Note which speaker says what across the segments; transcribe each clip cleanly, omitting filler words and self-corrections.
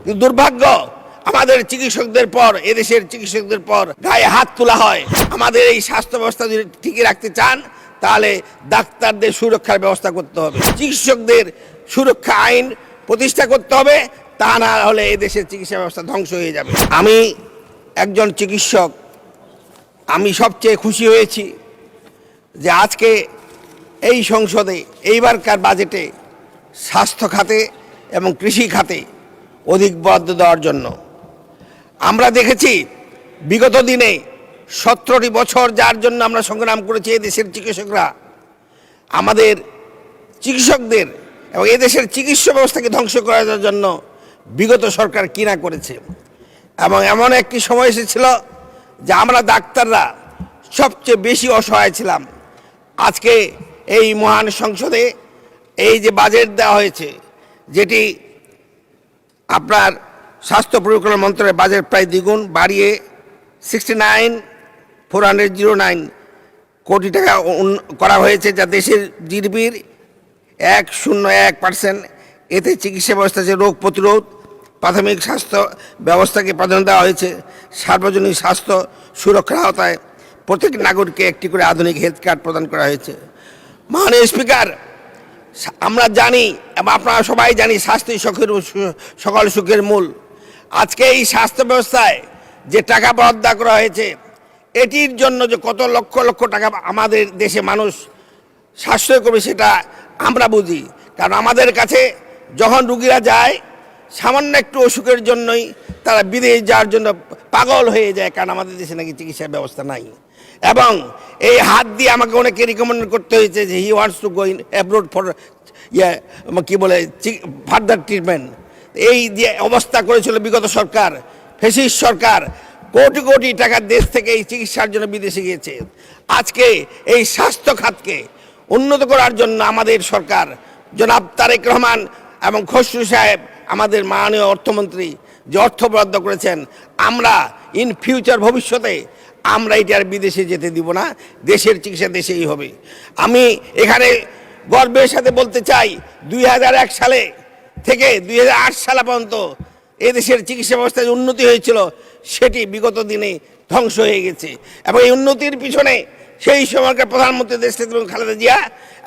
Speaker 1: কিন্তু দুর্ভাগ্য, আমাদের চিকিৎসকদের পর, এদেশের চিকিৎসকদের পর গায়ে হাত তোলা হয়। আমাদের এই স্বাস্থ্য ব্যবস্থা যদি ঠিকই রাখতে চান, তাহলে ডাক্তারদের সুরক্ষার ব্যবস্থা করতে হবে, চিকিৎসকদের সুরক্ষা আইন প্রতিষ্ঠা করতে হবে, তা না হলে এদেশের চিকিৎসা ব্যবস্থা ধ্বংস হয়ে যাবে। আমি একজন চিকিৎসক, আমি সবচেয়ে খুশি হয়েছি যে আজকে এই সংসদে এইবারকার বাজেটে স্বাস্থ্য খাতে এবং কৃষি খাতে অধিক বরাদ্দ দেওয়ার জন্য। আমরা দেখেছি বিগত দিনে 17টি বছর যার জন্য আমরা সংগ্রাম করেছি এদেশের চিকিৎসকরা, আমাদের চিকিৎসকদের এবং এদেশের চিকিৎসা ব্যবস্থাকে ধ্বংস করার জন্য বিগত সরকার কিনা করেছে। এবং এমন একটি সময় এসেছিল যে আমরা ডাক্তাররা সবচেয়ে বেশি অসহায় ছিলাম। আজকে এই মহান সংসদে এই যে বাজেট দেওয়া হয়েছে, যেটি আপনার স্বাস্থ্য পরিকল্পনা মন্ত্রণালয়ের বাজেট প্রায় দ্বিগুণ বাড়িয়ে 69,409 কোটি টাকা করা হয়েছে, যা দেশের জিডিপির 101%। এতে চিকিৎসা ব্যবস্থা, যে রোগ প্রতিরোধ, প্রাথমিক স্বাস্থ্য ব্যবস্থাকে প্রাধান্য দেওয়া হয়েছে। সার্বজনীন স্বাস্থ্য সুরক্ষার আওতায় প্রত্যেক নাগরিককে একটি করে আধুনিক হেলথ কার্ড প্রদান করা হয়েছে। মাননীয় স্পিকার, আমরা জানি এবং আপনারা সবাই জানি স্বাস্থ্যই সকল সুখের মূল। আজকে এই স্বাস্থ্য ব্যবস্থায় যে টাকা বরাদ্দ করা হয়েছে, এটির জন্য যে কত লক্ষ লক্ষ টাকা আমাদের দেশে মানুষ সাশ্রয় করবে সেটা আমরা বুঝি। কারণ আমাদের কাছে যখন রুগীরা যায়, সামান্য একটু অসুখের জন্যই তারা বিদেশ যাওয়ার জন্য পাগল হয়ে যায়, কারণ আমাদের দেশে নাকি চিকিৎসার ব্যবস্থা নাই। এবং এই হাত দিয়ে আমাকে অনেকে রিকমেন্ড করতে হয়েছে যে he wants to go in abroad for কী বলে ফার্দার ট্রিটমেন্ট। এই যে অবস্থা করেছিল বিগত সরকার, ফ্যাসিস্ট সরকার, কোটি কোটি টাকা দেশ থেকে এই চিকিৎসার জন্য বিদেশে গিয়েছে। আজকে এই স্বাস্থ্য খাতকে উন্নত করার জন্য আমাদের সরকার, জনাব তারেক রহমান এবং খসরু সাহেব, আমাদের মাননীয় অর্থমন্ত্রী যে অর্থ বরাদ্দ করেছেন, আমরা ইন ফিউচার ভবিষ্যতে আমরা এটি আর বিদেশে যেতে দিব না, দেশের চিকিৎসা দেশেই হবে। আমি এখানে গর্বের সাথে বলতে চাই, 2001 সালে থেকে 2008 সাল পর্যন্ত এদেশের চিকিৎসা ব্যবস্থায় উন্নতি হয়েছিল, সেটি বিগত দিনে ধ্বংস হয়ে গেছে। এবং এই উন্নতির পিছনে সেই সময়কার প্রধানমন্ত্রী দেশনেত্রী খালেদা জিয়া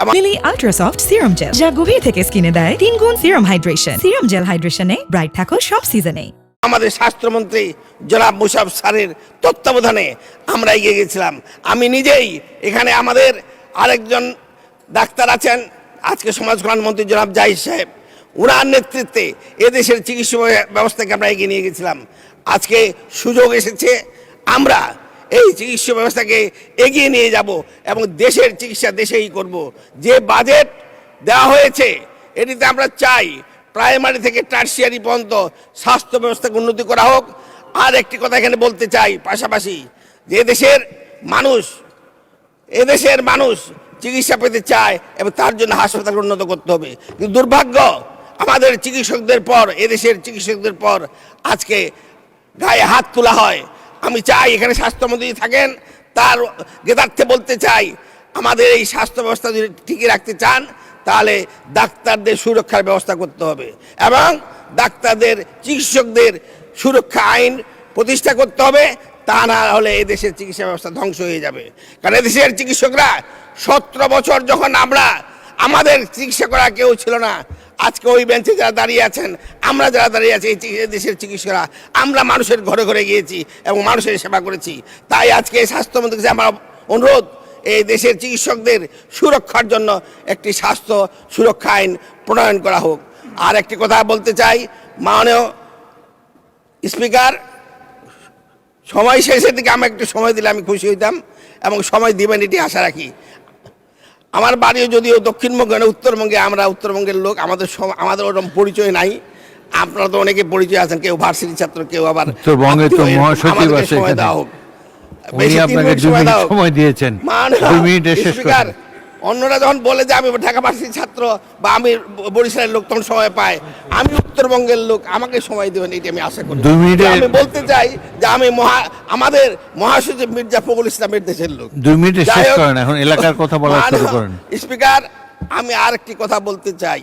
Speaker 1: এবং
Speaker 2: মিলি আল্ট্রাসফট সিরাম জেল, যা গভীর থেকে স্কিনে দেয় 3 গুণ সিরাম হাইড্রেশন। সিরাম জেল হাইড্রেশনে ব্রাইট থাকো সব সিজনে।
Speaker 1: আমাদের স্বাস্থ্যমন্ত্রী জনাব মুশাররফ স্যারের তত্ত্বাবধানে আমরা এগিয়ে গেছিলাম। আমি নিজেই এখানে, আমাদের আরেকজন ডাক্তার আছেন আজকে সমাজ কল্যাণ মন্ত্রী জনাব জাহিদ সাহেব, ওনার নেতৃত্বে এদেশের চিকিৎসা ব্যবস্থাকে আমরা এগিয়ে নিয়ে গেছিলাম। আজকে সুযোগ এসেছে, আমরা এই চিকিৎসা ব্যবস্থাকে এগিয়ে নিয়ে যাব এবং দেশের চিকিৎসা দেশেই করব। যে বাজেট দেওয়া হয়েছে, এটিতে আমরা চাই প্রাইমারি থেকে টার্সিয়ারি পর্যন্ত স্বাস্থ্য ব্যবস্থাকে উন্নতি করা হোক। আর একটি কথা এখানে বলতে চাই, পাশাপাশি যে এদেশের মানুষ চিকিৎসা পেতে চায় এবং তার জন্য হাসপাতাল উন্নত করতে হবে। কিন্তু দুর্ভাগ্য, আমাদের চিকিৎসকদের পর, এদেশের চিকিৎসকদের পর আজকে গায়ে হাত তোলা হয়। আমি চাই এখানে স্বাস্থ্যমন্ত্রী থাকেন, তার জ্ঞাতার্থে বলতে চাই, আমাদের এই স্বাস্থ্য ব্যবস্থা যদি ঠিকই রাখতে চান, তাহলে ডাক্তারদের সুরক্ষার ব্যবস্থা করতে হবে এবং ডাক্তারদের, চিকিৎসকদের সুরক্ষা আইন প্রতিষ্ঠা করতে হবে, তা না হলে এদেশের চিকিৎসা ব্যবস্থা ধ্বংস হয়ে যাবে। কারণ এদেশের চিকিৎসকরা 17 বছর যখন আমাদের চিকিৎসা করা কেউ ছিল না, আজকে ওই বেঞ্চে যারা দাঁড়িয়ে আছেন, আমরা যারা দাঁড়িয়ে আছি, এই দেশের চিকিৎসকরা, আমরা মানুষের ঘরে ঘরে গিয়েছি এবং মানুষের সেবা করেছি। তাই আজকে স্বাস্থ্যমন্ত্রীর কাছে আমার অনুরোধ, এই দেশের চিকিৎসকদের সুরক্ষার জন্য একটি স্বাস্থ্য সুরক্ষা আইন প্রণয়ন করা হোক। আর একটি কথা বলতে চাই, মাননীয় স্পিকার, সময় শেষের দিকে আমি একটু সময় দিলে আমি খুশি হইতাম এবং সময় দিবেন এটি আশা রাখি। আমার বাড়িও যদিও দক্ষিণবঙ্গে, উত্তরবঙ্গে, আমরা উত্তরবঙ্গের লোক, আমাদের ওরকম পরিচয় নাই। আপনারা তো অনেকে পরিচয় আছেন, কেউ ভার্সিটি ছাত্র, কেউ আবার
Speaker 3: উত্তরবঙ্গে তো মহাসচিব আছে।
Speaker 1: সময় দেওয়া হোক,
Speaker 3: আপনাকে 2 মিনিট সময় দিয়েছেন, 2 মিনিটে শেষ করুন।
Speaker 1: অন্যরা যখন বলে যে আমি ঢাকা ভার্সিটির ছাত্র বা আমি বরিশালের লোক, তখন সময় পায়। আমি উত্তরবঙ্গের লোক, আমাকে সময় দেবেন এটি আমি আশা করি।
Speaker 3: 2 মিনিটে
Speaker 1: আমি বলতে চাই যে আমি আমাদের মহাসচিব মির্জা ফখরুল ইসলামের দেশের লোক।
Speaker 3: 2 মিনিটে শেষ করেন, এখন এলাকার কথা বলা শুরু করেন।
Speaker 1: স্পিকার, আমি আরেকটি কথা বলতে চাই,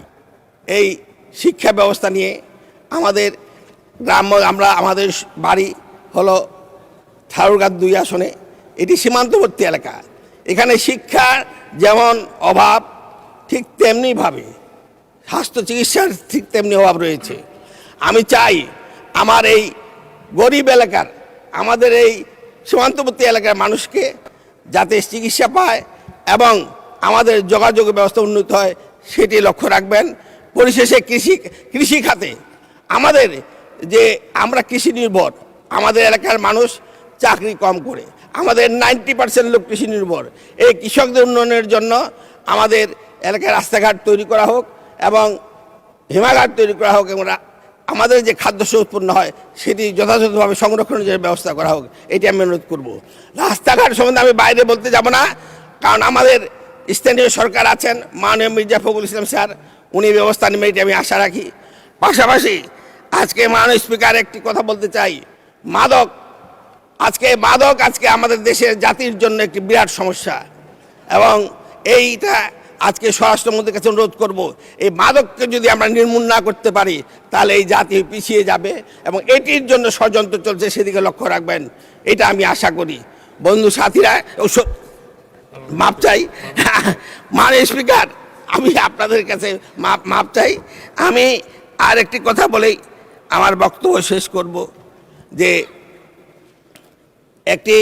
Speaker 1: এই শিক্ষা ব্যবস্থা নিয়ে আমাদের গ্রাম্য আমাদের বাড়ি হলো ঠাকুরগাঁ 2 আসনে। এটি সীমান্তবর্তী এলাকা। এখানে শিক্ষার যেমন অভাব ঠিক তেমনিভাবে স্বাস্থ্য চিকিৎসার ঠিক তেমনি অভাব রয়েছে। আমি চাই আমার এই গরিব এলাকার, আমাদের এই সীমান্তবর্তী এলাকার মানুষকে যাতে চিকিৎসা পায় এবং আমাদের যোগাযোগ ব্যবস্থা উন্নত হয় সেটি লক্ষ্য রাখবেন। পরিশেষে কৃষি খাতে আমাদের যে আমরা কৃষি নির্ভর, আমাদের এলাকার মানুষ চাকরি কম করে, আমাদের 90% লোক কৃষি নির্ভর। এই কৃষকদের উন্নয়নের জন্য আমাদের এলাকায় রাস্তাঘাট তৈরি করা হোক এবং হিমাগার তৈরি করা হোক এবং আমাদের যে খাদ্যশস্য উৎপন্ন হয় সেটি যথাযথভাবে সংরক্ষণের জন্য ব্যবস্থা করা হোক, এটি আমি অনুরোধ করব। রাস্তাঘাট সম্বন্ধে আমি বাইরে বলতে যাব না, কারণ আমাদের স্থানীয় সরকার আছেন, মাননীয় মির্জা ফখরুল ইসলাম স্যার, উনি ব্যবস্থা নেবেন, এটি আমি আশা রাখি। পাশাপাশি আজকে মাননীয় স্পিকার একটি কথা বলতে চাই, মাদক আজকে আমাদের দেশের জাতির জন্য একটি বিরাট সমস্যা এবং এইটা আজকে স্বরাষ্ট্রমন্ত্রীর কাছে অনুরোধ করব, এই মাদককে যদি আমরা নির্মূল না করতে পারি তাহলে এই জাতি পিছিয়ে যাবে এবং এটির জন্য ষড়যন্ত্র চলছে, সেদিকে লক্ষ্য রাখবেন, এটা আমি আশা করি। বন্ধু সাথীরা, মাপ চাই মাননীয় স্পিকার, আমি আপনাদের কাছে মাপ চাই। আমি আর একটি কথা বলেই আমার বক্তব্য শেষ করব যে একটি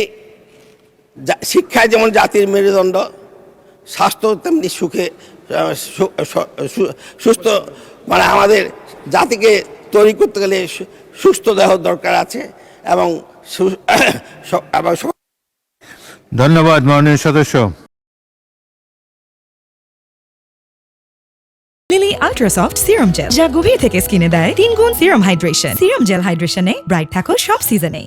Speaker 1: শিক্ষায় যেমন জাতির মেরুদণ্ড, স্বাস্থ্য তেমনি সুস্থ, মানে আমাদের জাতিকে তৈরি করতে গেলে সুস্থ দেহ দরকার আছে এবং
Speaker 3: ধন্যবাদ মাননীয় সদস্য।
Speaker 2: লিলি আল্ট্রাসফট সিরাম জেল, যা গভীর থেকে স্কিনে দেয় 3 গুণ সিরাম হাইড্রেশন। সিরাম জেল হাইড্রেশনে ব্রাইট থাকো সব সিজনে।